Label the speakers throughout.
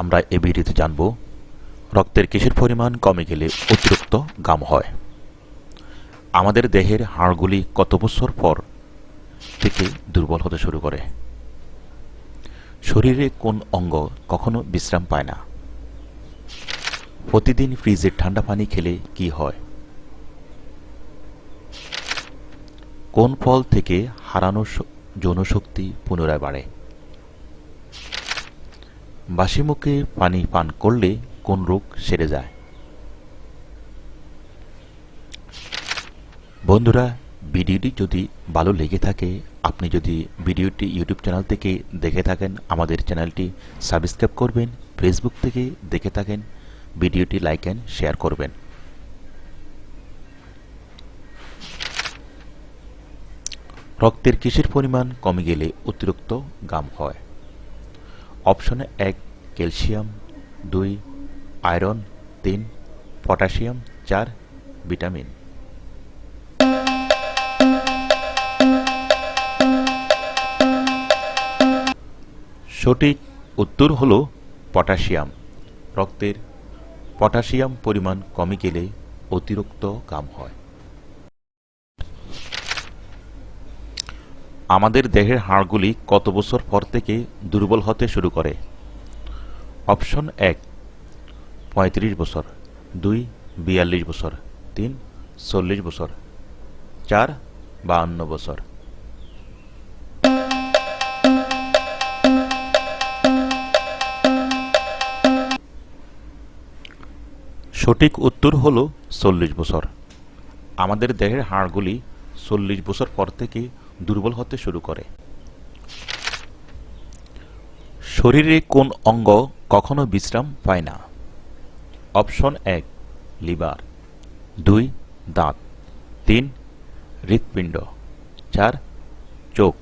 Speaker 1: আমরা এই ভিডিওতে জানব রক্তের কিসের পরিমাণ কমে গেলে অতিরিক্ত ঘাম হয়। আমাদের দেহের হাড়গুলি কত বছর পর থেকে দুর্বল হতে শুরু করে? শরীরে কোন অঙ্গ কখনো বিশ্রাম পায় না? প্রতিদিন ফ্রিজের ঠান্ডা পানি খেলে কি হয়? কোন ফল থেকে হারানো যৌনশক্তি পুনরায় বাড়ে? বাসি মুখে পানি পান করলে কোন রোগ সেরে যায়? বন্ধুরা, ভিডিওটি যদি ভালো লেগে থাকে, আপনি যদি ভিডিওটি ইউটিউব চ্যানেল থেকে দেখে থাকেন, আমাদের চ্যানেলটি সাবস্ক্রাইব করবেন। ফেসবুক থেকে দেখে থাকেন, ভিডিওটি লাইক অ্যান্ড শেয়ার করবেন। রক্তের কিসের পরিমাণ কমে গেলে অতিরিক্ত ঘাম হয়? অপশনে 1 ক্যালসিয়াম, 2 আয়রন, 3 পটাশিয়াম, 4 ভিটামিন। সঠিক উত্তর হলো পটাশিয়াম। রক্তের পটাশিয়াম পরিমাণ কমে গেলে অতিরিক্ত ঘাম হয়। আমাদের দেহের হাড়গুলি কত বছর পর থেকে দুর্বল হতে শুরু করে? অপশন 1 35 বছর, 2 42 বছর, 3 40 বছর, 4 52 বছর। সঠিক উত্তর হল 40 বছর। আমাদের দেহের হাড়গুলি 40 বছর পর থেকে দুর্বল হতে শুরু করে। শরীরে কোন অঙ্গ কখনো বিশ্রাম পায় না? অপশন 1 লিভার, 2 দাঁত, 3 হৃৎপিণ্ড, 4 চোখ।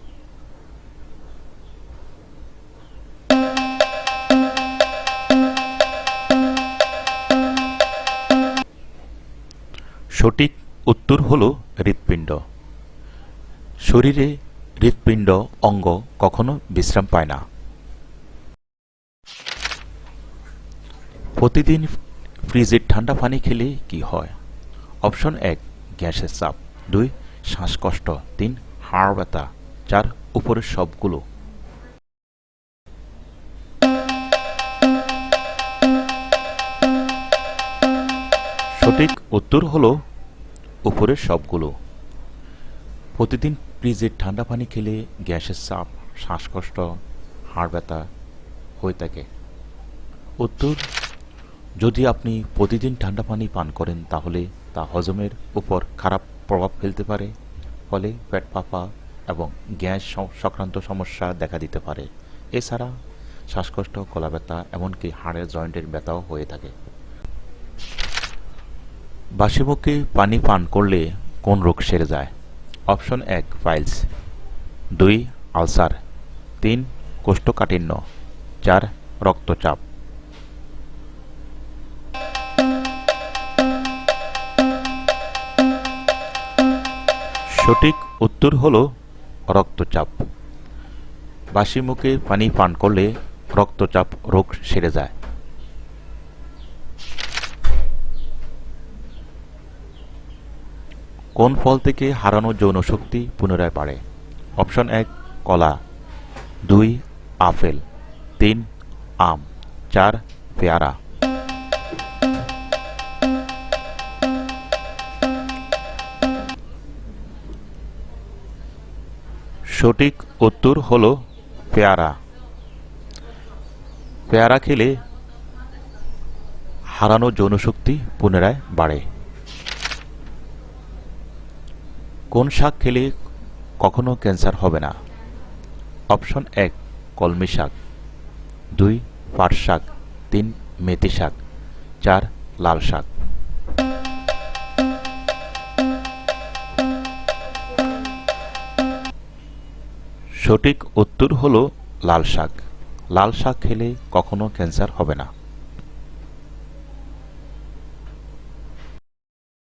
Speaker 1: সঠিক উত্তর হল হৃৎপিণ্ড। শরীরে হৃৎপিণ্ড অঙ্গ কখনো বিশ্রাম পায় না। প্রতিদিন ফ্রিজের ঠান্ডা পানি খেলে কি হয়? অপশন 1 গ্যাসের চাপ, 2 শ্বাসকষ্ট, 3 হাড় ব্যথা, 4 উপরের সবগুলো। সঠিক উত্তর হলো উপরের সবগুলো। প্রতিদিন ফ্রিজের ঠান্ডা পানি খেলে গ্যাসের চাপ, শ্বাসকষ্ট, হাড় ব্যথা হয়ে থাকে। উত্তর: যদি আপনি প্রতিদিন ঠান্ডা পানি পান করেন তাহলে তা হজমের উপর খারাপ প্রভাব ফেলতে পারে, ফলে পেট ফাঁপা এবং গ্যাস সংক্রান্ত সমস্যা দেখা দিতে পারে। এছাড়া শ্বাসকষ্ট, গলা ব্যথা, এমনকি হাড়ের জয়েন্টের ব্যথাও হয়ে থাকে। বাসি মুখে পানি পান করলে কোন রোগ সেরে যায়? অপশন 1 পাইলস, 2 আলসার, 3 কোষ্ঠকাঠিন্য, 4 রক্তচাপ। সঠিক উত্তর হল রক্তচাপ। বাসি মুখে পানি পান করলে রক্তচাপ রোগ সেরে যায়। কোন ফল থেকে হারানো যৌনশক্তি পুনরায় বাড়ে? অপশন 1 কলা, 2 আপেল, 3 আম, 4 পেয়ারা। সঠিক উত্তর হল পেয়ারা। পেয়ারা খেলে হারানো যৌনশক্তি পুনরায় বাড়ে। কোন শাক খেলে কখনো ক্যান্সার হবে না? অপশন 1 কলমি শাক, 2 পাট শাক, 3 মেথি শাক, 4 লাল শাক। সঠিক উত্তর হল লাল শাক। লাল শাক খেলে কখনো ক্যান্সার হবে না।